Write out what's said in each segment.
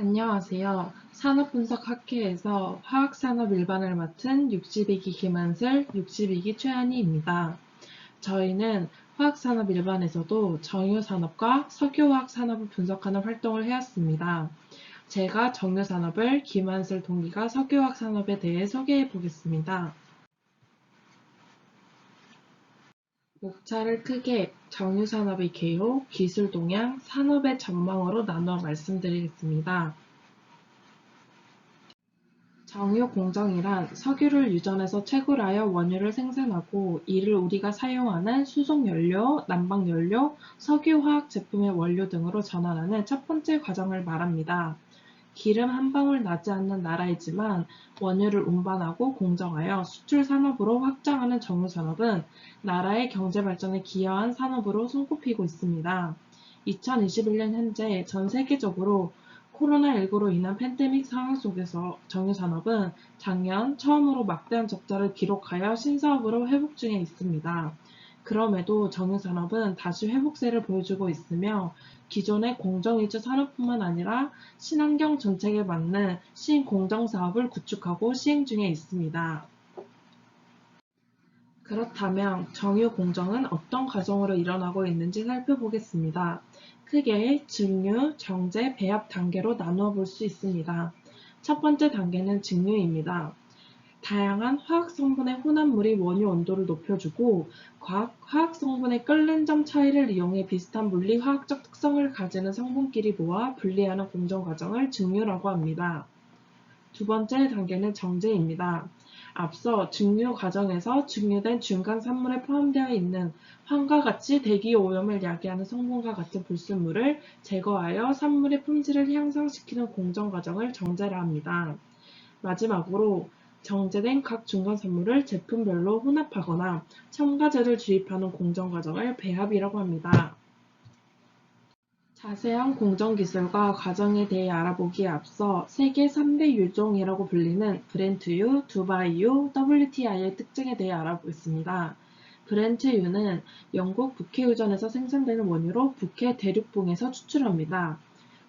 안녕하세요. 산업분석학회에서 화학산업 일반을 맡은 62기 김한슬, 62기 최한희입니다. 저희는 화학산업 일반에서도 정유산업과 석유화학 산업을 분석하는 활동을 해왔습니다. 제가 정유산업을, 김한슬 동기가 석유화학 산업에 대해 소개해 보겠습니다. 목차를 크게 정유산업의 개요, 기술 동향, 산업의 전망으로 나누어 말씀드리겠습니다. 정유 공정이란 석유를 유전해서 채굴하여 원유를 생산하고 이를 우리가 사용하는 수송연료, 난방연료, 석유화학 제품의 원료 등으로 전환하는 첫 번째 과정을 말합니다. 기름 한 방울 나지 않는 나라이지만 원유를 운반하고 공정하여 수출 산업으로 확장하는 정유산업은 나라의 경제 발전에 기여한 산업으로 손꼽히고 있습니다. 2021년 현재 전 세계적으로 코로나19로 인한 팬데믹 상황 속에서 정유산업은 작년 처음으로 막대한 적자를 기록하여 신사업으로 회복 중에 있습니다. 그럼에도 정유산업은 다시 회복세를 보여주고 있으며 기존의 공정위주 산업뿐만 아니라 친환경 정책에 맞는 신공정사업을 구축하고 시행 중에 있습니다. 그렇다면 정유공정은 어떤 과정으로 일어나고 있는지 살펴보겠습니다. 크게 증류, 정제, 배합 단계로 나누어 볼 수 있습니다. 첫 번째 단계는 증류입니다. 다양한 화학성분의 혼합물이 원유 온도를 높여주고 화학성분의 끓는 점 차이를 이용해 비슷한 물리화학적 특성을 가지는 성분끼리 모아 분리하는 공정 과정을 증류라고 합니다. 두 번째 단계는 정제입니다. 앞서 증류 과정에서 증류된 중간 산물에 포함되어 있는 황과 같이 대기 오염을 야기하는 성분과 같은 불순물을 제거하여 산물의 품질을 향상시키는 공정 과정을 정제라 합니다. 마지막으로 정제된 각 중간 산물을 제품별로 혼합하거나 첨가제를 주입하는 공정 과정을 배합이라고 합니다. 자세한 공정기술과 과정에 대해 알아보기에 앞서 세계 3대 유종이라고 불리는 브렌트유, 두바이유, WTI의 특징에 대해 알아보겠습니다. 브렌트유는 영국 북해유전에서 생산되는 원유로 북해 대륙봉에서 추출합니다.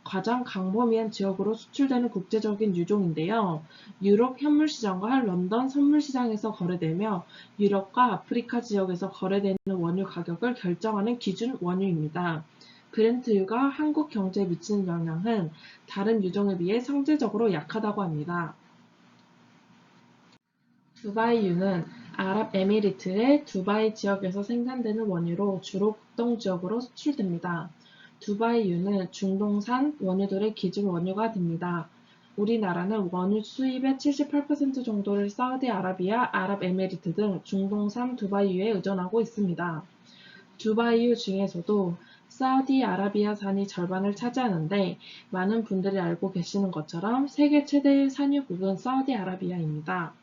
가장 광범위한 지역으로 수출되는 국제적인 유종인데요. 유럽 현물시장과 런던 선물시장에서 거래되며 유럽과 아프리카 지역에서 거래되는 원유 가격을 결정하는 기준 원유입니다. 브렌트유가 한국 경제에 미치는 영향은 다른 유종에 비해 상대적으로 약하다고 합니다. 두바이유는 아랍에미리트의 두바이 지역에서 생산되는 원유로 주로 북동 지역으로 수출됩니다. 두바이유는 중동산 원유들의 기준 원유가 됩니다. 우리나라는 원유 수입의 78% 정도를 사우디아라비아, 아랍에미리트 등 중동산 두바이유에 의존하고 있습니다. 두바이유 중에서도 사우디아라비아산이 절반을 차지하는데 많은 분들이 알고 계시는 것처럼 세계 최대의 산유국은 사우디아라비아입니다.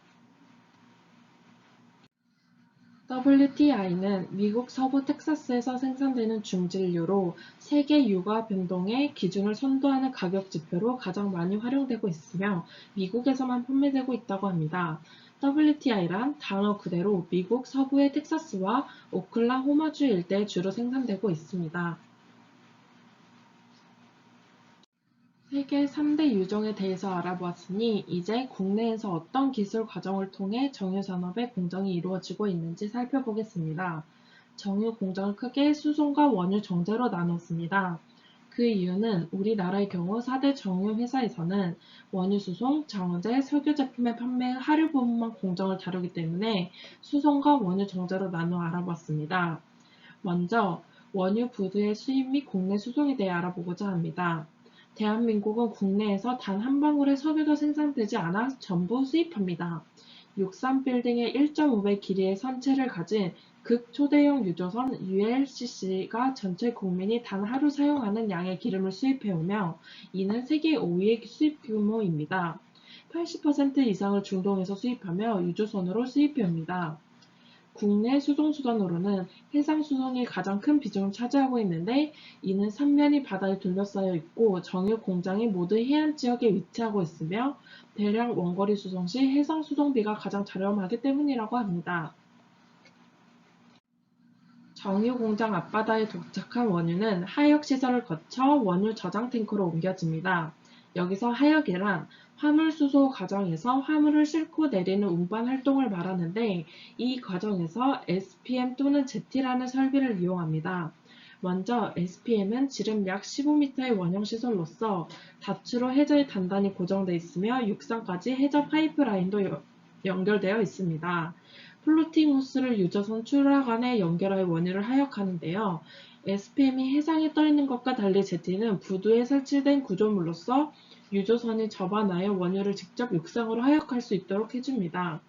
WTI는 미국 서부 텍사스에서 생산되는 중진류로 세계 유가 변동의 기준을 선도하는 가격 지표로 가장 많이 활용되고 있으며 미국에서만 판매되고 있다고 합니다. WTI란 단어 그대로 미국 서부의 텍사스와 오클라호마주 일대에 주로 생산되고 있습니다. 세계 3대 유종에 대해서 알아보았으니 이제 국내에서 어떤 기술 과정을 통해 정유산업의 공정이 이루어지고 있는지 살펴보겠습니다. 정유 공정을 크게 수송과 원유 정제로 나눴습니다. 그 이유는 우리나라의 경우 4대 정유 회사에서는 원유 수송, 정제, 석유 제품의 판매, 하류 부분만 공정을 다루기 때문에 수송과 원유 정제로 나누어 알아봤습니다. 먼저 원유 부두의 수입 및 국내 수송에 대해 알아보고자 합니다. 대한민국은 국내에서 단 한 방울의 석유도 생산되지 않아 전부 수입합니다. 63빌딩의 1.5배 길이의 선체를 가진 극초대형 유조선 ULCC가 전체 국민이 단 하루 사용하는 양의 기름을 수입해오며 이는 세계 5위의 수입 규모입니다. 80% 이상을 중동에서 수입하며 유조선으로 수입해옵니다. 국내 수송수단으로는 해상수송이 가장 큰 비중을 차지하고 있는데 이는 삼면이 바다에 둘러싸여 있고 정유 공장이 모두 해안 지역에 위치하고 있으며 대량 원거리 수송 시 해상수송비가 가장 저렴하기 때문이라고 합니다. 정유 공장 앞바다에 도착한 원유는 하역 시설을 거쳐 원유 저장 탱크로 옮겨집니다. 여기서 하역이란 화물 수소 과정에서 화물을 싣고 내리는 운반 활동을 말하는데 이 과정에서 SPM 또는 ZT라는 설비를 이용합니다. 먼저 SPM은 지름 약 15m의 원형 시설로서 다추로 해저에 단단히 고정되어 있으며 육상까지 해저 파이프라인도 연결되어 있습니다. 플로팅 호스를 유조선 출하관에 연결하여 원유를 하역하는데요. SPM이 해상에 떠 있는 것과 달리 제티는 부두에 설치된 구조물로서 유조선이 접안하여 원유를 직접 육상으로 하역할 수 있도록 해줍니다.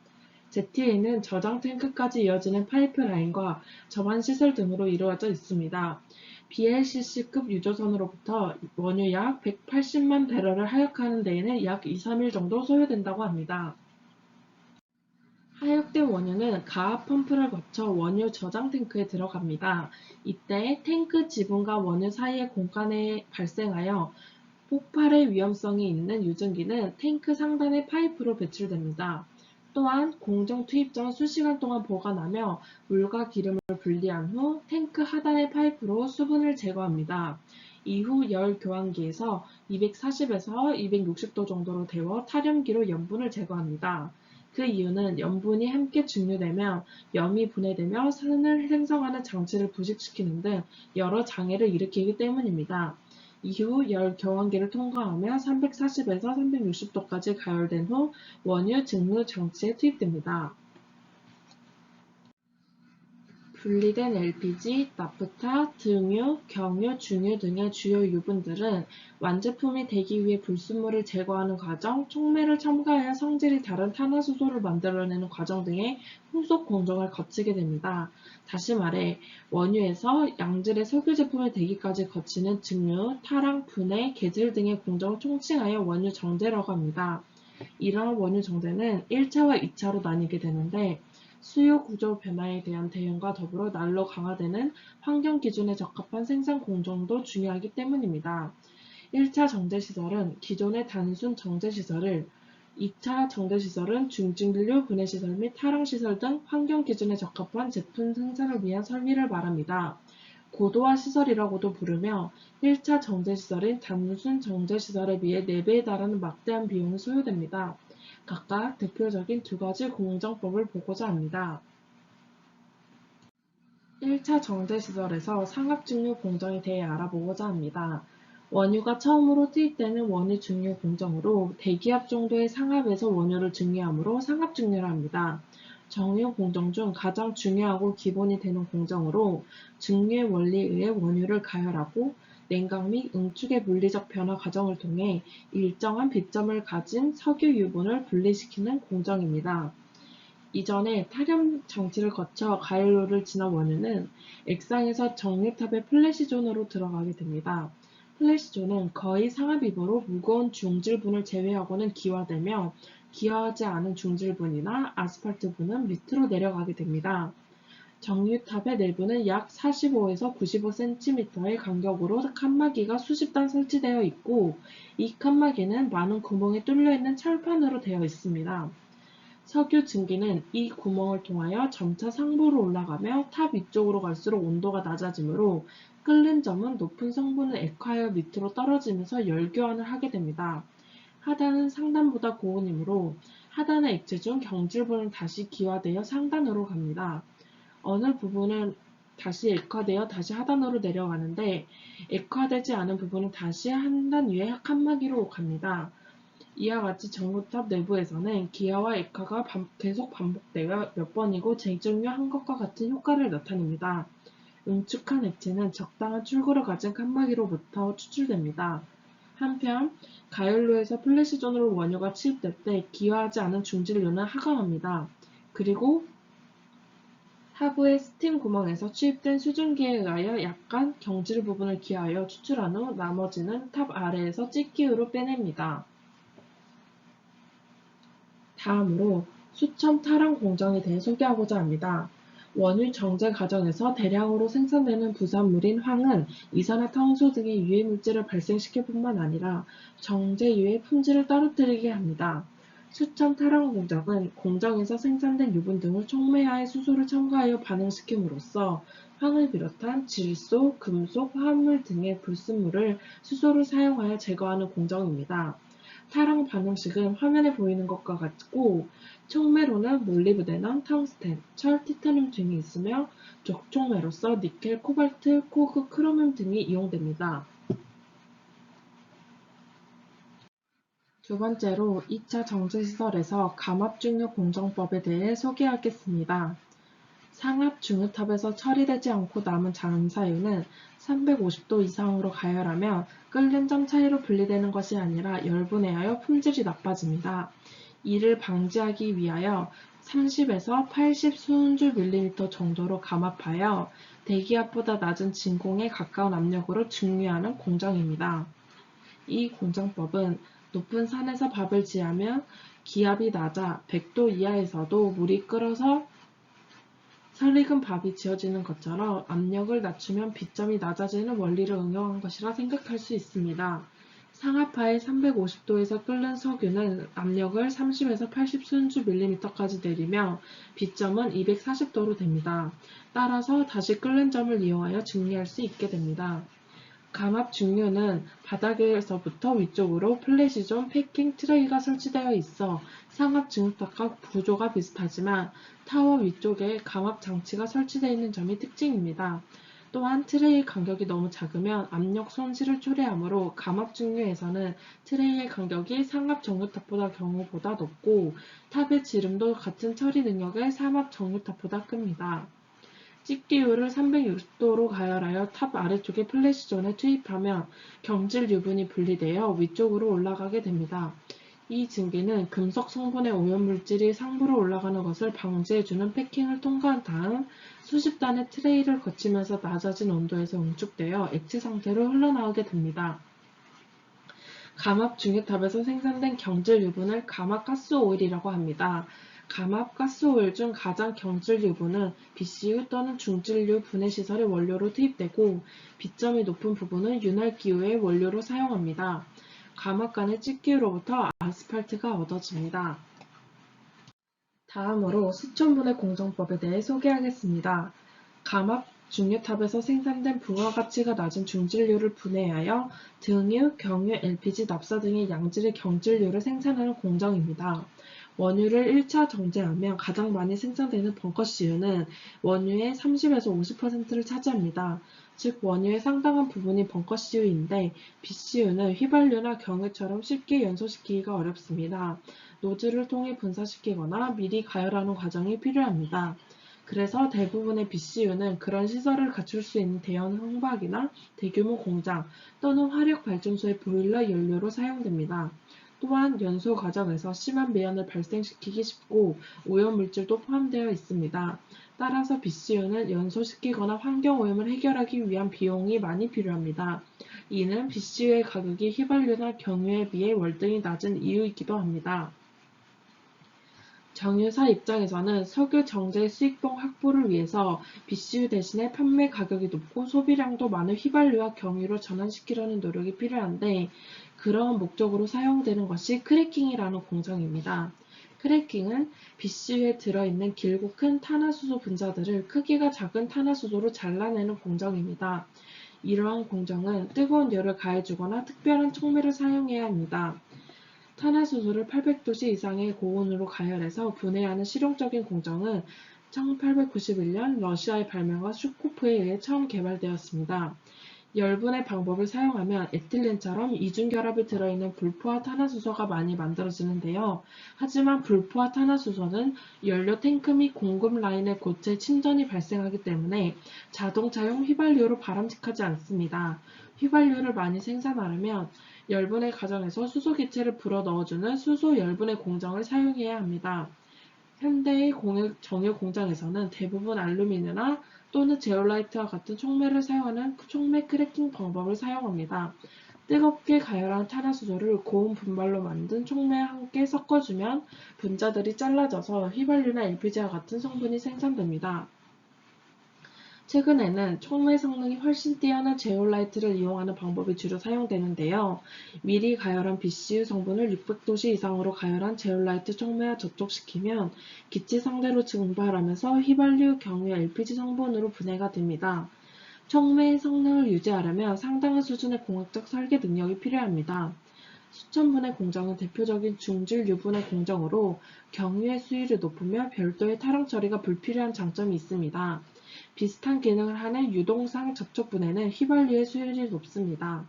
제티에는 저장 탱크까지 이어지는 파이프라인과 접안 시설 등으로 이루어져 있습니다. BLCC급 유조선으로부터 원유 약 180만 배럴을 하역하는 데에는 약 2, 3일 정도 소요된다고 합니다. 하역된 원유는 가압 펌프를 거쳐 원유 저장 탱크에 들어갑니다. 이때 탱크 지붕과 원유 사이의 공간에 발생하여 폭발의 위험성이 있는 유증기는 탱크 상단의 파이프로 배출됩니다. 또한 공정 투입 전 수시간 동안 보관하며 물과 기름을 분리한 후 탱크 하단의 파이프로 수분을 제거합니다. 이후 열 교환기에서 240에서 260도 정도로 데워 탈염기로 염분을 제거합니다. 그 이유는 염분이 함께 증류되면 염이 분해되며 산을 생성하는 장치를 부식시키는 등 여러 장애를 일으키기 때문입니다. 이후 열 교환기를 통과하며 340에서 360도까지 가열된 후 원유 증류 장치에 투입됩니다. 분리된 LPG, 나프타, 등유, 경유, 중유 등의 주요 유분들은 완제품이 되기 위해 불순물을 제거하는 과정, 촉매를 첨가하여 성질이 다른 탄화수소를 만들어내는 과정 등의 후속 공정을 거치게 됩니다. 다시 말해 원유에서 양질의 석유 제품이 되기까지 거치는 증류, 탈항, 분해, 개질 등의 공정을 총칭하여 원유 정제라고 합니다. 이러한 원유 정제는 1차와 2차로 나뉘게 되는데 수요 구조 변화에 대한 대응과 더불어 날로 강화되는 환경 기준에 적합한 생산 공정도 중요하기 때문입니다. 1차 정제시설은 기존의 단순 정제시설을 2차 정제시설은 중증진료 분해시설 및 탈항시설 등 환경 기준에 적합한 제품 생산을 위한 설비를 말합니다. 고도화 시설이라고도 부르며 1차 정제시설인 단순 정제시설에 비해 4배에 달하는 막대한 비용이 소요됩니다. 각각 대표적인 두 가지 공정법을 보고자 합니다. 1차 정제시설에서 상압증류 공정에 대해 알아보고자 합니다. 원유가 처음으로 투입되는 원유 증류 공정으로 대기압 정도의 상압에서 원유를 증류하므로 상압증류를 합니다. 정유 공정 중 가장 중요하고 기본이 되는 공정으로 증류의 원리에 의해 원유를 가열하고 냉각 및 응축의 물리적 변화 과정을 통해 일정한 비점을 가진 석유 유분을 분리시키는 공정입니다. 이전에 탈염 장치를 거쳐 가열로를 지난 원유는 액상에서 정유탑의 플래시존으로 들어가게 됩니다. 플래시존은 거의 상압입으로 무거운 중질분을 제외하고는 기화되며 기화하지 않은 중질분이나 아스팔트분은 밑으로 내려가게 됩니다. 정유탑의 내부는 약 45에서 95cm의 간격으로 칸막이가 수십 단 설치되어 있고 이 칸막이는 많은 구멍이 뚫려 있는 철판으로 되어 있습니다. 석유 증기는 이 구멍을 통하여 점차 상부로 올라가며 탑 위쪽으로 갈수록 온도가 낮아지므로 끓는 점은 높은 성분을 액화하여 밑으로 떨어지면서 열교환을 하게 됩니다. 하단은 상단보다 고온이므로 하단의 액체 중 경질분은 다시 기화되어 상단으로 갑니다. 어느 부분은 다시 액화되어 다시 하단으로 내려가는데 액화되지 않은 부분은 다시 한 단 위에 칸막이로 갑니다. 이와 같이 정유탑 내부에서는 기화와 액화가 계속 반복되어 몇 번이고 재증류한 것과 같은 효과를 나타냅니다. 응축한 액체는 적당한 출구를 가진 칸막이로부터 추출됩니다. 한편 가열로에서 플래시존으로 원유가 투입될 때 기화하지 않은 중진류는 하강합니다. 그리고 하부의 스팀 구멍에서 투입된 수증기에 의하여 약간 경질 부분을 기하여 추출한 후 나머지는 탑 아래에서 찌끼우로 빼냅니다. 다음으로 수첨 탈항 공정에 대해 소개하고자 합니다. 원유 정제 과정에서 대량으로 생산되는 부산물인 황은 이산화탄소 등의 유해물질을 발생시킬 뿐만 아니라 정제 이후의 품질을 떨어뜨리게 합니다. 수첨 탈항 공정은 공정에서 생산된 유분 등을 촉매하여 수소를 첨가하여 반응시킴으로써 황을 비롯한 질소, 금속, 화합물 등의 불순물을 수소를 사용하여 제거하는 공정입니다. 타랑 반응식은 화면에 보이는 것과 같고 촉매로는 몰리브데넘, 텅스텐, 철, 티타늄 등이 있으며 적촉매로서 니켈, 코발트, 코그, 크로뮴 등이 이용됩니다. 두 번째로 2차 정제시설에서 감압중유 공정법에 대해 소개하겠습니다. 상압 중유탑에서 처리되지 않고 남은 잔사유는 350도 이상으로 가열하면 끓는 점 차이로 분리되는 것이 아니라 열분해하여 품질이 나빠집니다. 이를 방지하기 위하여 30에서 80 수은주 밀리미터 정도로 감압하여 대기압보다 낮은 진공에 가까운 압력으로 증류하는 공정입니다. 이 공정법은 높은 산에서 밥을 지으면 기압이 낮아 100도 이하에서도 물이 끓어서 설익은 밥이 지어지는 것처럼 압력을 낮추면 비점이 낮아지는 원리를 응용한 것이라 생각할 수 있습니다. 상하파에 350도에서 끓는 석유는 압력을 30에서 80 순주 밀리미터까지 내리며 비점은 240도로 됩니다. 따라서 다시 끓는 점을 이용하여 증류할 수 있게 됩니다. 감압 중류는 바닥에서부터 위쪽으로 플래시존 패킹 트레이가 설치되어 있어 상압 증류탑과 구조가 비슷하지만 타워 위쪽에 감압 장치가 설치되어 있는 점이 특징입니다. 또한 트레이 간격이 너무 작으면 압력 손실을 초래하므로 감압 중류에서는 트레이의 간격이 상압 정류탑보다 경우보다 높고 탑의 지름도 같은 처리 능력의 상압 정류탑보다 큽니다. 찌기율을 360도로 가열하여 탑 아래쪽의 플래시존에 투입하면 경질 유분이 분리되어 위쪽으로 올라가게 됩니다. 이 증기는 금속 성분의 오염물질이 상부로 올라가는 것을 방지해주는 패킹을 통과한 다음 수십 단의 트레이를 거치면서 낮아진 온도에서 응축되어 액체 상태로 흘러나오게 됩니다. 감압 중유탑에서 생산된 경질 유분을 감압 가스오일이라고 합니다. 감압 가스오일 중 가장 경질 유분은 BCU 또는 중질유 분해시설의 원료로 투입되고 비점이 높은 부분은 윤활기유의 원료로 사용합니다. 감압간의 찌기유로부터 아스팔트가 얻어집니다. 다음으로 수천분해 공정법에 대해 소개하겠습니다. 감압 중유탑에서 생산된 부하 가치가 낮은 중질유를 분해하여 등유, 경유, LPG, 납사 등의 양질의 경질유를 생산하는 공정입니다. 원유를 1차 정제하면 가장 많이 생산되는 벙커CU는 원유의 30에서 50%를 차지합니다. 즉 원유의 상당한 부분이 벙커CU인데 BCU는 휘발유나 경유처럼 쉽게 연소시키기가 어렵습니다. 노즐을 통해 분사시키거나 미리 가열하는 과정이 필요합니다. 그래서 대부분의 BCU는 그런 시설을 갖출 수 있는 대형 황박이나 대규모 공장 또는 화력발전소의 보일러 연료로 사용됩니다. 또한 연소 과정에서 심한 매연을 발생시키기 쉽고 오염물질도 포함되어 있습니다. 따라서 BCU는 연소시키거나 환경오염을 해결하기 위한 비용이 많이 필요합니다. 이는 BCU의 가격이 휘발유나 경유에 비해 월등히 낮은 이유이기도 합니다. 정유사 입장에서는 석유 정제 수익성 확보를 위해서 BCU 대신에 판매 가격이 높고 소비량도 많은 휘발유와 경유로 전환시키려는 노력이 필요한데 그러한 목적으로 사용되는 것이 크래킹이라는 공정입니다. 크래킹은 BCU에 들어있는 길고 큰 탄화수소 분자들을 크기가 작은 탄화수소로 잘라내는 공정입니다. 이러한 공정은 뜨거운 열을 가해주거나 특별한 촉매를 사용해야 합니다. 탄화수소를 800도씨 이상의 고온으로 가열해서 분해하는 실용적인 공정은 1891년 러시아의 발명가 슈코프에 의해 처음 개발되었습니다. 열분해 방법을 사용하면 에틸렌처럼 이중결합이 들어있는 불포화 탄화수소가 많이 만들어지는데요. 하지만 불포화 탄화수소는 연료 탱크 및 공급 라인의 고체 침전이 발생하기 때문에 자동차용 휘발유로 바람직하지 않습니다. 휘발유를 많이 생산하려면 열분해 과정에서 수소기체를 불어넣어주는 수소 열분해 공정을 사용해야 합니다. 현대의 정유 공장에서는 대부분 알루미늄이나 또는 제올라이트와 같은 촉매를 사용하는 촉매 크래킹 방법을 사용합니다. 뜨겁게 가열한 탄화수소를 고온 분말로 만든 촉매와 함께 섞어주면 분자들이 잘라져서 휘발유나 LPG와 같은 성분이 생산됩니다. 최근에는 촉매 성능이 훨씬 뛰어난 제올라이트를 이용하는 방법이 주로 사용되는데요. 미리 가열한 BCU 성분을 600도씨 이상으로 가열한 제올라이트 촉매와 접촉시키면 기체 상대로 증발하면서 휘발유, 경유, LPG 성분으로 분해가 됩니다. 촉매의 성능을 유지하려면 상당한 수준의 공학적 설계 능력이 필요합니다. 수천 분의 공정은 대표적인 중질 유분의 공정으로 경유의 수율이 높으며 별도의 탈원 처리가 불필요한 장점이 있습니다. 비슷한 기능을 하는 유동상 접촉 분해는 휘발유의 수율이 높습니다.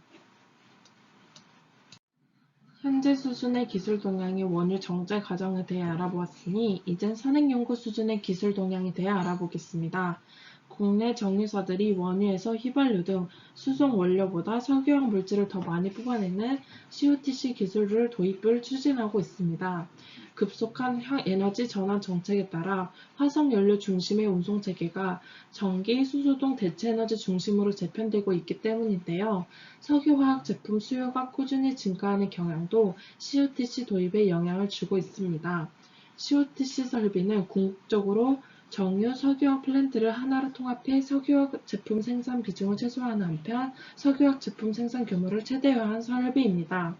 현재 수준의 기술 동향이 원유 정제 과정에 대해 알아보았으니 이젠 선행 연구 수준의 기술 동향에 대해 알아보겠습니다. 국내 정유사들이 원유에서 휘발유 등 수송 원료보다 석유화학 물질을 더 많이 뽑아내는 COTC 기술을 도입을 추진하고 있습니다. 급속한 에너지 전환 정책에 따라 화석연료 중심의 운송체계가 전기, 수소 등 대체에너지 중심으로 재편되고 있기 때문인데요. 석유화학 제품 수요가 꾸준히 증가하는 경향도 COTC 도입에 영향을 주고 있습니다. COTC 설비는 궁극적으로 정유, 석유화학 플랜트를 하나로 통합해 석유화학 제품 생산 비중을 최소화하는 한편 석유화학 제품 생산 규모를 최대화한 설비입니다.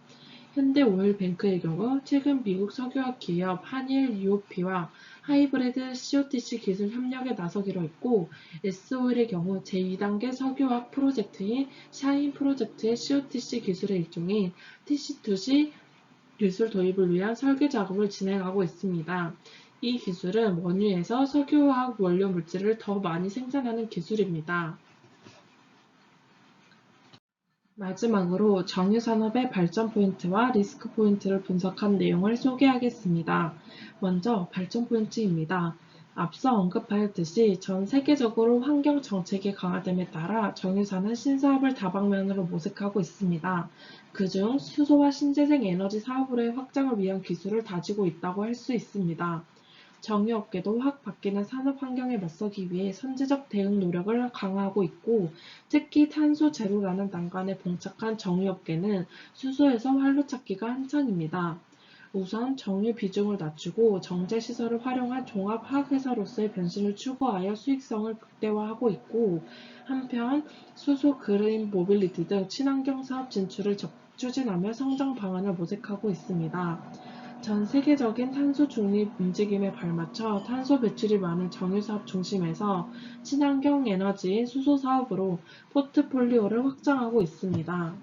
현대오일뱅크의 경우 최근 미국 석유화학 기업 한일 UOP와 하이브리드 COTC 기술 협력에 나서기로 했고, S오일의 경우 제2단계 석유화학 프로젝트인 샤인 프로젝트의 COTC 기술의 일종인 TC2C 기술 도입을 위한 설계 작업을 진행하고 있습니다. 이 기술은 원유에서 석유화학 원료 물질을 더 많이 생산하는 기술입니다. 마지막으로 정유산업의 발전 포인트와 리스크 포인트를 분석한 내용을 소개하겠습니다. 먼저 발전 포인트입니다. 앞서 언급하였듯이 전 세계적으로 환경 정책이 강화됨에 따라 정유사는 신사업을 다방면으로 모색하고 있습니다. 그중 수소와 신재생 에너지 사업으로의 확장을 위한 기술을 다지고 있다고 할 수 있습니다. 정유업계도 확 바뀌는 산업 환경에 맞서기 위해 선제적 대응 노력을 강화하고 있고, 특히 탄소 제로라는 난관에 봉착한 정유업계는 수소에서 활로 찾기가 한창입니다. 우선 정유 비중을 낮추고 정제시설을 활용한 종합화학회사로서의 변신을 추구하여 수익성을 극대화하고 있고, 한편 수소 그린 모빌리티 등 친환경 사업 진출을 추진하며 성장 방안을 모색하고 있습니다. 전 세계적인 탄소 중립 움직임에 발맞춰 탄소 배출이 많은 정유사업 중심에서 친환경 에너지인 수소 사업으로 포트폴리오를 확장하고 있습니다.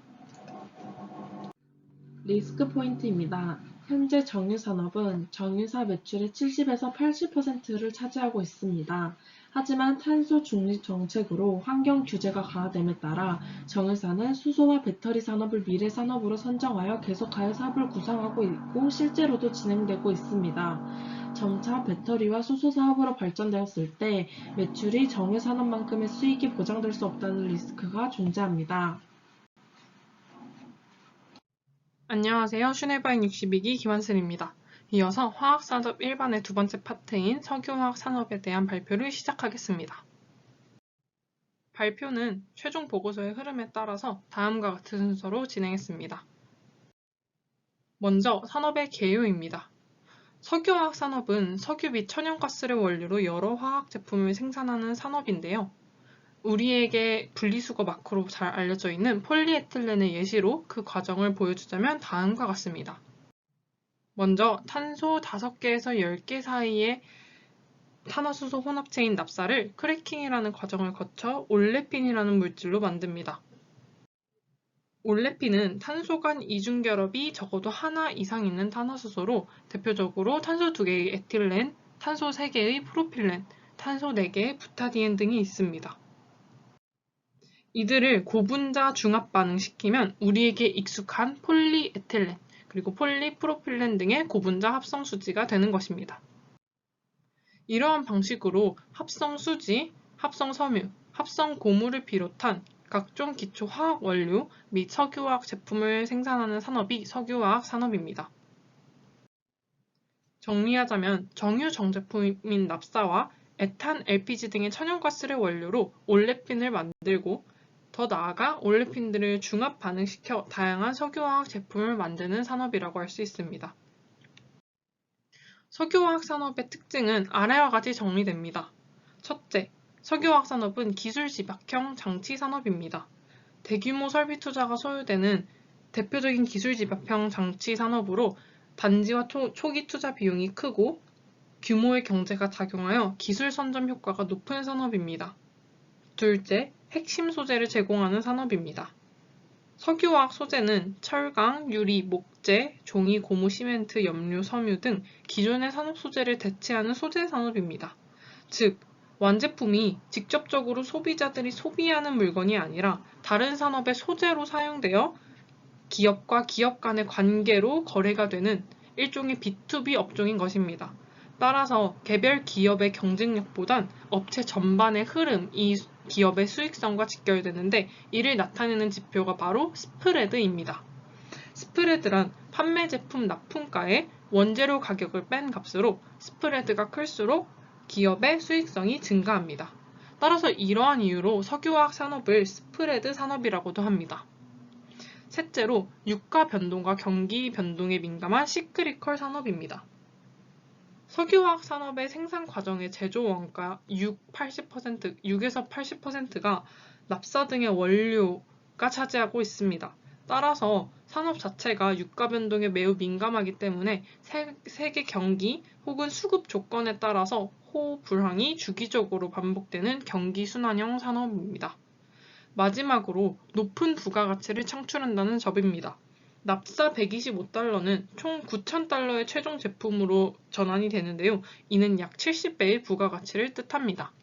리스크 포인트입니다. 현재 정유산업은 정유사 매출의 70에서 80%를 차지하고 있습니다. 하지만 탄소 중립 정책으로 환경 규제가 강화됨에 따라 정유사는 수소와 배터리 산업을 미래 산업으로 선정하여 계속하여 사업을 구상하고 있고 실제로도 진행되고 있습니다. 점차 배터리와 수소 사업으로 발전되었을 때 매출이 정유산업만큼의 수익이 보장될 수 없다는 리스크가 존재합니다. 안녕하세요. 슈네바인 62기 김한슬입니다. 이어서 화학산업 1반의 두 번째 파트인 석유화학 산업에 대한 발표를 시작하겠습니다. 발표는 최종 보고서의 흐름에 따라서 다음과 같은 순서로 진행했습니다. 먼저 산업의 개요입니다. 석유화학 산업은 석유 및 천연가스를 원료로 여러 화학 제품을 생산하는 산업인데요. 우리에게 분리수거 마크로 잘 알려져 있는 폴리에틸렌의 예시로 그 과정을 보여주자면 다음과 같습니다. 먼저 탄소 5개에서 10개 사이의 탄화수소 혼합체인 납사를 크래킹이라는 과정을 거쳐 올레핀이라는 물질로 만듭니다. 올레핀은 탄소 간 이중결합이 적어도 하나 이상 있는 탄화수소로 대표적으로 탄소 2개의 에틸렌, 탄소 3개의 프로필렌, 탄소 4개의 부타디엔 등이 있습니다. 이들을 고분자 중합 반응시키면 우리에게 익숙한 폴리에틸렌, 그리고 폴리프로필렌 등의 고분자 합성수지가 되는 것입니다. 이러한 방식으로 합성수지, 합성섬유, 합성고무를 비롯한 각종 기초 화학 원료 및 석유화학 제품을 생산하는 산업이 석유화학 산업입니다. 정리하자면 정유 정제품인 납사와 에탄, LPG 등의 천연가스를 원료로 올레핀을 만들고 더 나아가 올레핀들을 중합 반응시켜 다양한 석유화학 제품을 만드는 산업이라고 할 수 있습니다. 석유화학 산업의 특징은 아래와 같이 정리됩니다. 첫째, 석유화학 산업은 기술 집약형 장치 산업입니다. 대규모 설비 투자가 소요되는 대표적인 기술 집약형 장치 산업으로 단지와 초기 투자 비용이 크고 규모의 경제가 작용하여 기술 선점 효과가 높은 산업입니다. 둘째, 핵심 소재를 제공하는 산업입니다. 석유화학 소재는 철강, 유리, 목재, 종이, 고무, 시멘트, 염료, 섬유 등 기존의 산업 소재를 대체하는 소재 산업입니다. 즉, 완제품이 직접적으로 소비자들이 소비하는 물건이 아니라 다른 산업의 소재로 사용되어 기업과 기업 간의 관계로 거래가 되는 일종의 B2B 업종인 것입니다. 따라서 개별 기업의 경쟁력보단 업체 전반의 흐름, 이 기업의 수익성과 직결되는데 이를 나타내는 지표가 바로 스프레드입니다. 스프레드란 판매 제품 납품가에 원재료 가격을 뺀 값으로 스프레드가 클수록 기업의 수익성이 증가합니다. 따라서 이러한 이유로 석유화학 산업을 스프레드 산업이라고도 합니다. 셋째로 유가 변동과 경기 변동에 민감한 시크리컬 산업입니다. 석유화학 산업의 생산 과정의 제조 원가 6에서 80%가 납사 등의 원료가 차지하고 있습니다. 따라서 산업 자체가 유가 변동에 매우 민감하기 때문에 세계 경기 혹은 수급 조건에 따라서 호우 불황이 주기적으로 반복되는 경기 순환형 산업입니다. 마지막으로 높은 부가가치를 창출한다는 점입니다. 납사 125달러는 총 9,000달러의 최종 제품으로 전환이 되는데요. 이는 약 70배의 부가가치를 뜻합니다.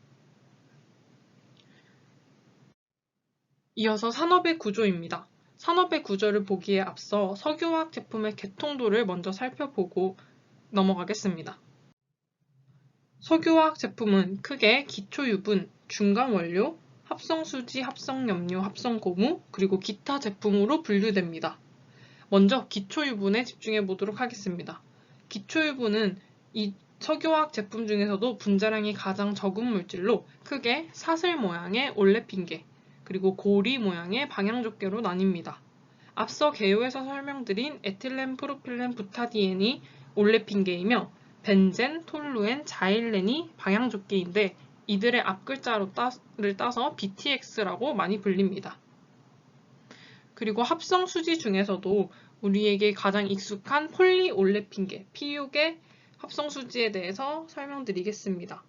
이어서 산업의 구조입니다. 산업의 구조를 보기에 앞서 석유화학 제품의 개통도를 먼저 살펴보고 넘어가겠습니다. 석유화학 제품은 크게 기초유분, 중간원료, 합성수지, 합성염료, 합성고무, 그리고 기타 제품으로 분류됩니다. 먼저 기초유분에 집중해 보도록 하겠습니다. 기초유분은 이 석유화학 제품 중에서도 분자량이 가장 적은 물질로 크게 사슬 모양의 올레핑계, 그리고 고리 모양의 방향족개로 나뉩니다. 앞서 개요에서 설명드린 에틸렌, 프로필렌, 부타디엔이 올레핑계이며 벤젠, 톨루엔, 자일렌이 방향족개인데 이들의 앞글자를 따서 BTX라고 많이 불립니다. 그리고 합성수지 중에서도 우리에게 가장 익숙한 폴리올레핀계, P6의 합성수지에 대해서 설명드리겠습니다.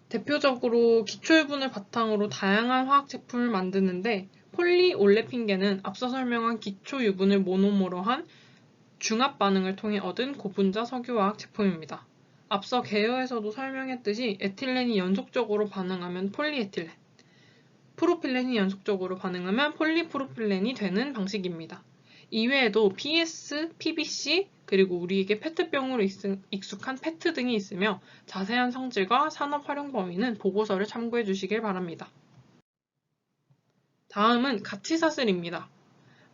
대표적으로 기초유분을 바탕으로 다양한 화학 제품을 만드는데 폴리올레핀계는 앞서 설명한 기초유분을 모노머러한 중합 반응을 통해 얻은 고분자 석유화학 제품입니다. 앞서 개요에서도 설명했듯이 에틸렌이 연속적으로 반응하면 폴리에틸렌, 프로필렌이 연속적으로 반응하면 폴리프로필렌이 되는 방식입니다. 이외에도 PS, PBC, 그리고 우리에게 페트병으로 익숙한 페트 등이 있으며 자세한 성질과 산업 활용 범위는 보고서를 참고해 주시길 바랍니다. 다음은 가치사슬입니다.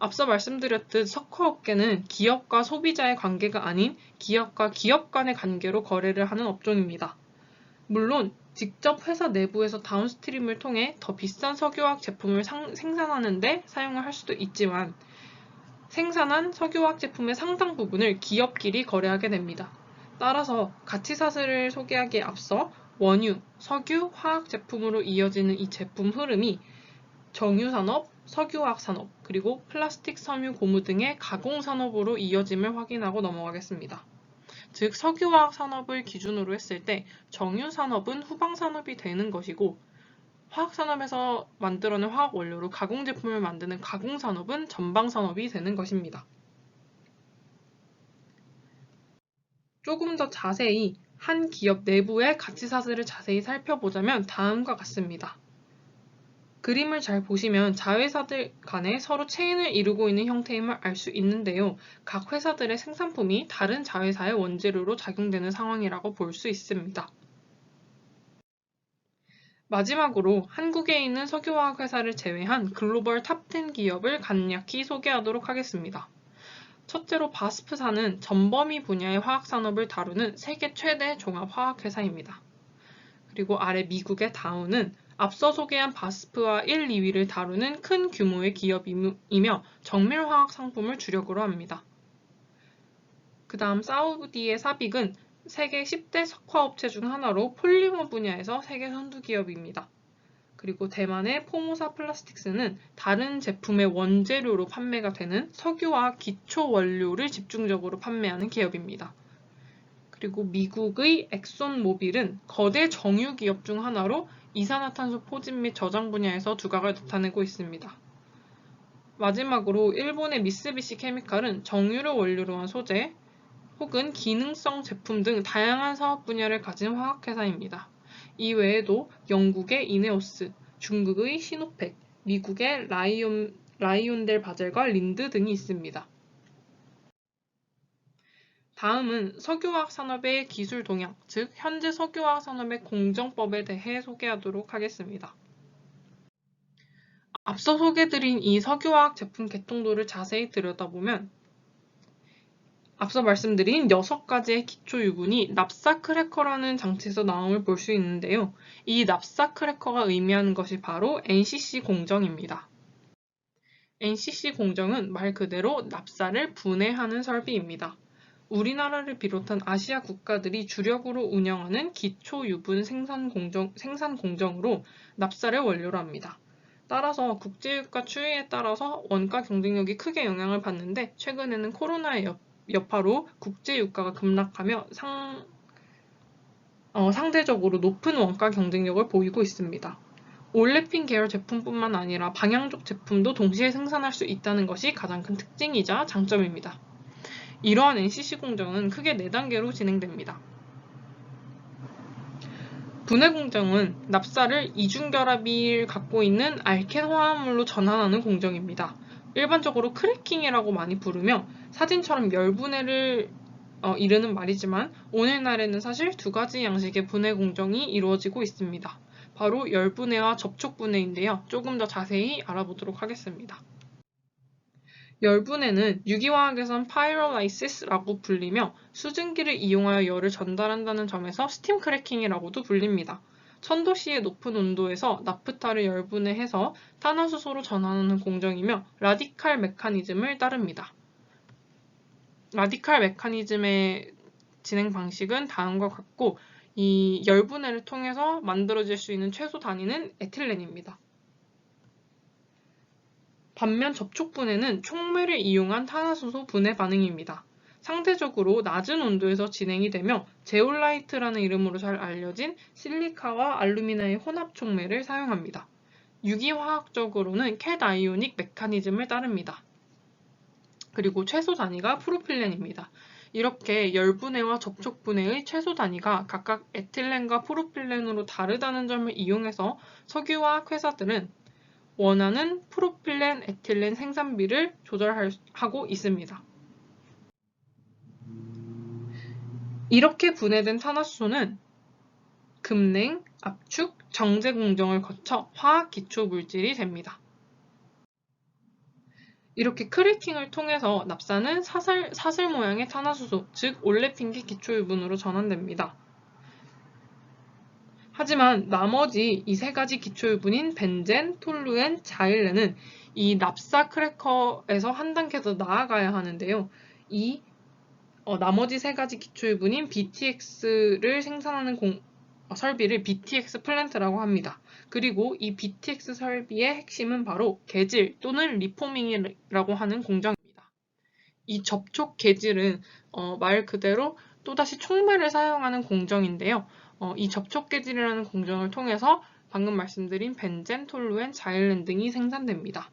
앞서 말씀드렸듯 석화업계는 기업과 소비자의 관계가 아닌 기업과 기업 간의 관계로 거래를 하는 업종입니다. 물론 직접 회사 내부에서 다운스트림을 통해 더 비싼 석유화학 제품을 생산하는 데 사용을 할 수도 있지만 생산한 석유화학 제품의 상당 부분을 기업끼리 거래하게 됩니다. 따라서 가치사슬을 소개하기에 앞서 원유, 석유, 화학 제품으로 이어지는 이 제품 흐름이 정유산업, 석유화학 산업, 그리고 플라스틱, 섬유, 고무 등의 가공산업으로 이어짐을 확인하고 넘어가겠습니다. 즉, 석유화학 산업을 기준으로 했을 때 정유산업은 후방산업이 되는 것이고 화학산업에서 만들어낸 화학 원료로 가공제품을 만드는 가공산업은 전방산업이 되는 것입니다. 조금 더 자세히 한 기업 내부의 가치사슬을 자세히 살펴보자면 다음과 같습니다. 그림을 잘 보시면 자회사들 간에 서로 체인을 이루고 있는 형태임을 알 수 있는데요. 각 회사들의 생산품이 다른 자회사의 원재료로 작용되는 상황이라고 볼 수 있습니다. 마지막으로 한국에 있는 석유화학 회사를 제외한 글로벌 탑10 기업을 간략히 소개하도록 하겠습니다. 첫째로 바스프사는 전범위 분야의 화학산업을 다루는 세계 최대 종합화학회사입니다. 그리고 아래 미국의 다우는 앞서 소개한 바스프와 1, 2위를 다루는 큰 규모의 기업이며 정밀화학 상품을 주력으로 합니다. 그 다음 사우디의 사빅은 세계 10대 석화업체 중 하나로 폴리머 분야에서 세계 선두 기업입니다. 그리고 대만의 포모사 플라스틱스는 다른 제품의 원재료로 판매가 되는 석유화학 기초 원료를 집중적으로 판매하는 기업입니다. 그리고 미국의 엑손 모빌은 거대 정유 기업 중 하나로 이산화탄소 포집 및 저장 분야에서 두각을 나타내고 있습니다. 마지막으로 일본의 미쓰비시 케미칼은 정유를 원료로 한 소재 혹은 기능성 제품 등 다양한 사업 분야를 가진 화학회사입니다. 이외에도 영국의 이네오스, 중국의 시노펙, 미국의 라이온델 바젤과 린드 등이 있습니다. 다음은 석유화학 산업의 기술 동향, 즉 현재 석유화학 산업의 공정법에 대해 소개하도록 하겠습니다. 앞서 소개드린 이 석유화학 제품 개통도를 자세히 들여다보면 앞서 말씀드린 6가지의 기초 유분이 납사 크래커라는 장치에서 나옴을 볼 수 있는데요. 이 납사 크래커가 의미하는 것이 바로 NCC 공정입니다. NCC 공정은 말 그대로 납사를 분해하는 설비입니다. 우리나라를 비롯한 아시아 국가들이 주력으로 운영하는 기초 유분 생산 공정으로 납사를 원료로 합니다. 따라서 국제유가 추이에 따라서 원가 경쟁력이 크게 영향을 받는데 최근에는 코로나의 여파로 국제유가가 급락하며 상대적으로 높은 원가 경쟁력을 보이고 있습니다. 올레핀 계열 제품뿐만 아니라 방향족 제품도 동시에 생산할 수 있다는 것이 가장 큰 특징이자 장점입니다. 이러한 NCC 공정은 크게 4단계로 진행됩니다. 분해 공정은 납사를 이중결합을 갖고 있는 알켄 화합물로 전환하는 공정입니다. 일반적으로 크래킹이라고 많이 부르며 사진처럼 열분해를 이르는 말이지만 오늘날에는 사실 2가지 양식의 분해 공정이 이루어지고 있습니다. 바로 열분해와 접촉분해인데요. 조금 더 자세히 알아보도록 하겠습니다. 열분해는 유기화학에선 파이롤라이시스라고 불리며 수증기를 이용하여 열을 전달한다는 점에서 스팀 크래킹이라고도 불립니다. 1000도씨의 높은 온도에서 나프타를 열분해해서 탄화수소로 전환하는 공정이며 라디칼 메커니즘을 따릅니다. 라디칼 메커니즘의 진행 방식은 다음과 같고 이 열분해를 통해서 만들어질 수 있는 최소 단위는 에틸렌입니다. 반면 접촉분해는 촉매를 이용한 탄화수소 분해 반응입니다. 상대적으로 낮은 온도에서 진행이 되며 제올라이트라는 이름으로 잘 알려진 실리카와 알루미나의 혼합 촉매를 사용합니다. 유기화학적으로는 캣아이오닉 메커니즘을 따릅니다. 그리고 최소 단위가 프로필렌입니다. 이렇게 열분해와 접촉분해의 최소 단위가 각각 에틸렌과 프로필렌으로 다르다는 점을 이용해서 석유화학 회사들은 원하는 프로필렌, 에틸렌 생산비를 조절하고 있습니다. 이렇게 분해된 탄화수소는 급냉, 압축, 정제 공정을 거쳐 화학 기초 물질이 됩니다. 이렇게 크래킹을 통해서 납사는 사슬 모양의 탄화수소, 즉 올레핀계 기초유분으로 전환됩니다. 하지만 나머지 이 3가지 기초유분인 벤젠, 톨루엔, 자일렌은 이 납사 크래커에서 한 단계 더 나아가야 하는데요. 이 나머지 3가지 기초유분인 BTX를 생산하는 설비를 BTX 플랜트라고 합니다. 그리고 이 BTX 설비의 핵심은 바로 개질 또는 리포밍이라고 하는 공정입니다. 이 접촉 개질은 말 그대로 또다시 촉매를 사용하는 공정인데요. 이 접촉 개질이라는 공정을 통해서 방금 말씀드린 벤젠, 톨루엔, 자일렌 등이 생산됩니다.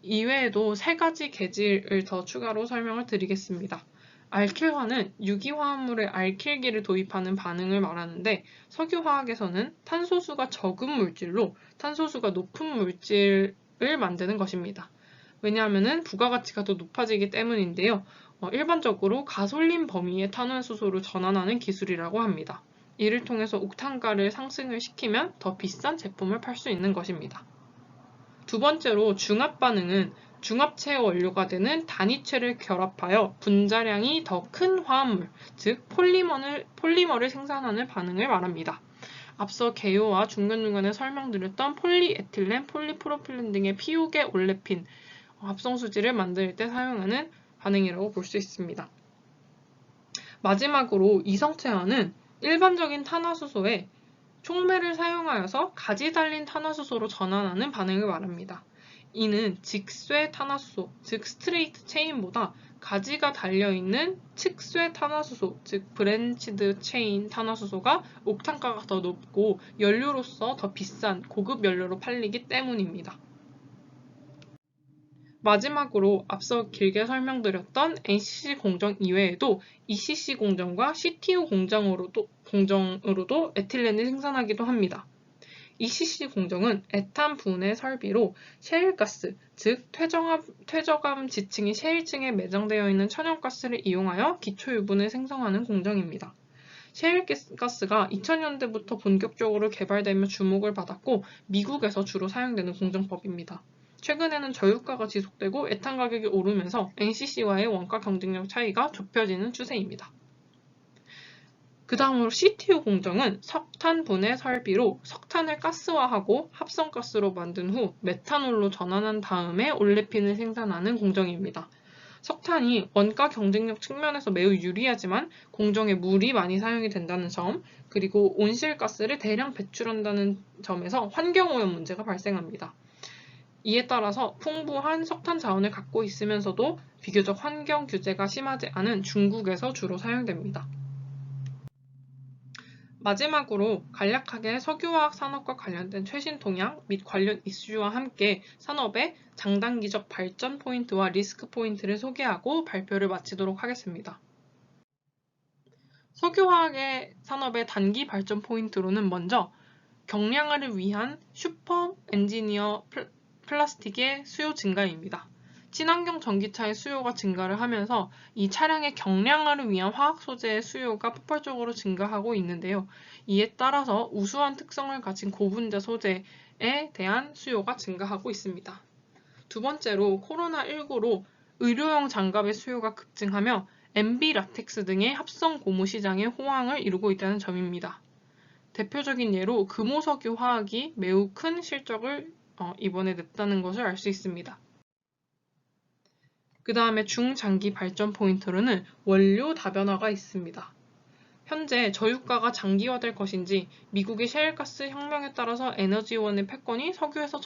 이외에도 3가지 개질을 더 추가로 설명을 드리겠습니다. 알킬화는 유기화합물에 알킬기를 도입하는 반응을 말하는데 석유화학에서는 탄소수가 적은 물질로 탄소수가 높은 물질을 만드는 것입니다. 왜냐하면 부가가치가 더 높아지기 때문인데요. 일반적으로 가솔린 범위의 탄화수소로 전환하는 기술이라고 합니다. 이를 통해서 옥탄가를 상승을 시키면 더 비싼 제품을 팔 수 있는 것입니다. 두 번째로 중합 반응은 중합체 원료가 되는 단위체를 결합하여 분자량이 더 큰 화합물, 즉 폴리머를 생산하는 반응을 말합니다. 앞서 개요와 중간중간에 설명드렸던 폴리에틸렌, 폴리프로필렌 등의 피우계 올레핀, 합성수지를 만들 때 사용하는 반응이라고 볼 수 있습니다. 마지막으로 이성채화는 일반적인 탄화수소에 촉매를 사용하여서 가지 달린 탄화수소로 전환하는 반응을 말합니다. 이는 직쇠 탄화수소, 즉 스트레이트 체인보다 가지가 달려있는 측쇠 탄화수소, 즉 브랜치드 체인 탄화수소가 옥탄가가 더 높고 연료로서 더 비싼 고급 연료로 팔리기 때문입니다. 마지막으로 앞서 길게 설명드렸던 NCC 공정 이외에도 ECC 공정과 CTO 공정으로도 에틸렌을 생산하기도 합니다. ECC 공정은 에탄 분해 설비로 셰일가스, 즉 퇴저감 지층이 셰일층에 매장되어 있는 천연가스를 이용하여 기초유분을 생성하는 공정입니다. 셰일가스가 2000년대부터 본격적으로 개발되며 주목을 받았고 미국에서 주로 사용되는 공정법입니다. 최근에는 저유가가 지속되고 에탄 가격이 오르면서 NCC와의 원가 경쟁력 차이가 좁혀지는 추세입니다. 그 다음으로 CTO 공정은 석탄 분해 설비로 석탄을 가스화하고 합성가스로 만든 후 메탄올로 전환한 다음에 올레핀을 생산하는 공정입니다. 석탄이 원가 경쟁력 측면에서 매우 유리하지만 공정에 물이 많이 사용이 된다는 점, 그리고 온실가스를 대량 배출한다는 점에서 환경오염 문제가 발생합니다. 이에 따라서 풍부한 석탄 자원을 갖고 있으면서도 비교적 환경 규제가 심하지 않은 중국에서 주로 사용됩니다. 마지막으로 간략하게 석유화학 산업과 관련된 최신 동향 및 관련 이슈와 함께 산업의 장단기적 발전 포인트와 리스크 포인트를 소개하고 발표를 마치도록 하겠습니다. 석유화학의 산업의 단기 발전 포인트로는 먼저 경량화를 위한 슈퍼 엔지니어 플라스틱의 수요 증가입니다. 친환경 전기차의 수요가 증가를 하면서 이 차량의 경량화를 위한 화학 소재의 수요가 폭발적으로 증가하고 있는데요. 이에 따라서 우수한 특성을 가진 고분자 소재에 대한 수요가 증가하고 있습니다. 두 번째로 코로나19로 의료용 장갑의 수요가 급증하며 MB 라텍스 등의 합성 고무 시장에 호황을 이루고 있다는 점입니다. 대표적인 예로 금호석유 화학이 매우 큰 실적을 이번에 냈다는 것을 알 수 있습니다. 그 다음에 중장기 발전 포인트로는 원료 다변화가 있습니다. 현재 저유가가 장기화될 것인지 미국의 셰일가스 혁명에 따라서 에너지원의 패권이 석유에서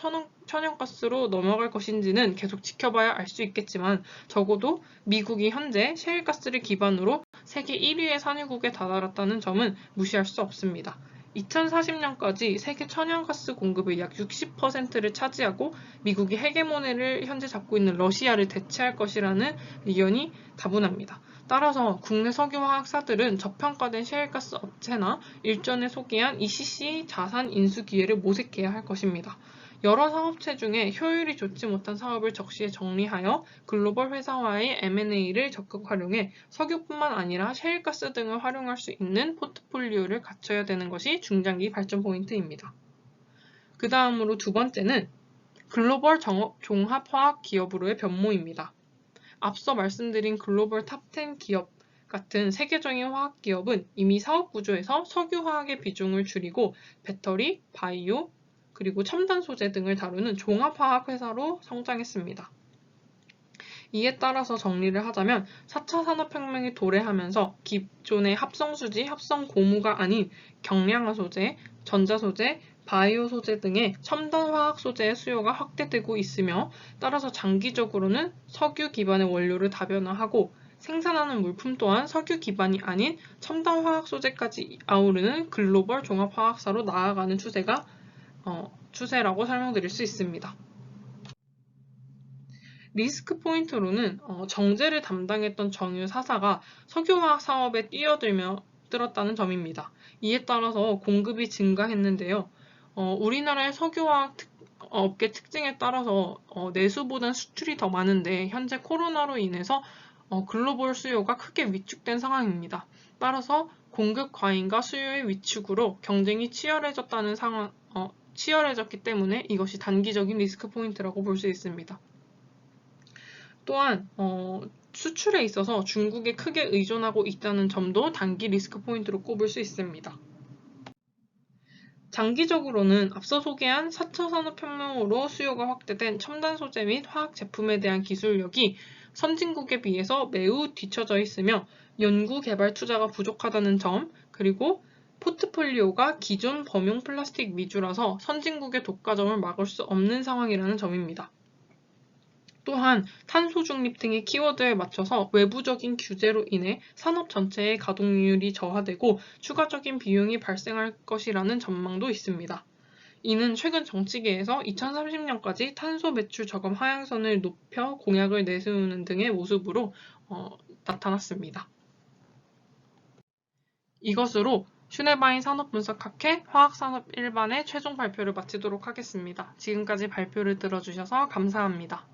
천연가스로 넘어갈 것인지는 계속 지켜봐야 알 수 있겠지만 적어도 미국이 현재 셰일가스를 기반으로 세계 1위의 산유국에 다다랐다는 점은 무시할 수 없습니다. 2040년까지 세계 천연가스 공급의 약 60%를 차지하고 미국이 헤게모니를 현재 잡고 있는 러시아를 대체할 것이라는 의견이 다분합니다. 따라서 국내 석유화학사들은 저평가된 셰일가스 업체나 일전에 소개한 ECC 자산 인수 기회를 모색해야 할 것입니다. 여러 사업체 중에 효율이 좋지 못한 사업을 적시에 정리하여 글로벌 회사와의 M&A를 적극 활용해 석유뿐만 아니라 셰일가스 등을 활용할 수 있는 포트폴리오를 갖춰야 되는 것이 중장기 발전 포인트입니다. 그 다음으로 두 번째는 글로벌 종합화학 기업으로의 변모입니다. 앞서 말씀드린 글로벌 탑10 기업 같은 세계적인 화학 기업은 이미 사업 구조에서 석유화학의 비중을 줄이고 배터리, 바이오, 그리고 첨단 소재 등을 다루는 종합화학 회사로 성장했습니다. 이에 따라서 정리를 하자면 4차 산업혁명이 도래하면서 기존의 합성수지, 합성고무가 아닌 경량화 소재, 전자소재, 바이오 소재 등의 첨단 화학 소재의 수요가 확대되고 있으며 따라서 장기적으로는 석유 기반의 원료를 다변화하고 생산하는 물품 또한 석유 기반이 아닌 첨단 화학 소재까지 아우르는 글로벌 종합화학사로 나아가는 추세라고 설명드릴 수 있습니다. 리스크 포인트로는 정제를 담당했던 정유 4사가 석유화학 사업에 뛰어들었다는 점입니다. 이에 따라서 공급이 증가했는데요. 우리나라의 석유화학 업계 특징에 따라서 내수보단 수출이 더 많은데 현재 코로나로 인해서 글로벌 수요가 크게 위축된 상황입니다. 따라서 공급 과잉과 수요의 위축으로 경쟁이 치열해졌기 때문에 이것이 단기적인 리스크 포인트라고 볼 수 있습니다. 또한 수출에 있어서 중국에 크게 의존하고 있다는 점도 단기 리스크 포인트로 꼽을 수 있습니다. 장기적으로는 앞서 소개한 4차 산업혁명으로 수요가 확대된 첨단 소재 및 화학 제품에 대한 기술력이 선진국에 비해서 매우 뒤처져 있으며 연구 개발 투자가 부족하다는 점, 그리고 포트폴리오가 기존 범용 플라스틱 위주라서 선진국의 독과점을 막을 수 없는 상황이라는 점입니다. 또한 탄소 중립 등의 키워드에 맞춰서 외부적인 규제로 인해 산업 전체의 가동률이 저하되고 추가적인 비용이 발생할 것이라는 전망도 있습니다. 이는 최근 정치계에서 2030년까지 탄소 배출 저감 하향선을 높여 공약을 내세우는 등의 모습으로 나타났습니다. 이것으로 슈네바인 산업분석학회 화학산업 1반의 최종 발표를 마치도록 하겠습니다. 지금까지 발표를 들어주셔서 감사합니다.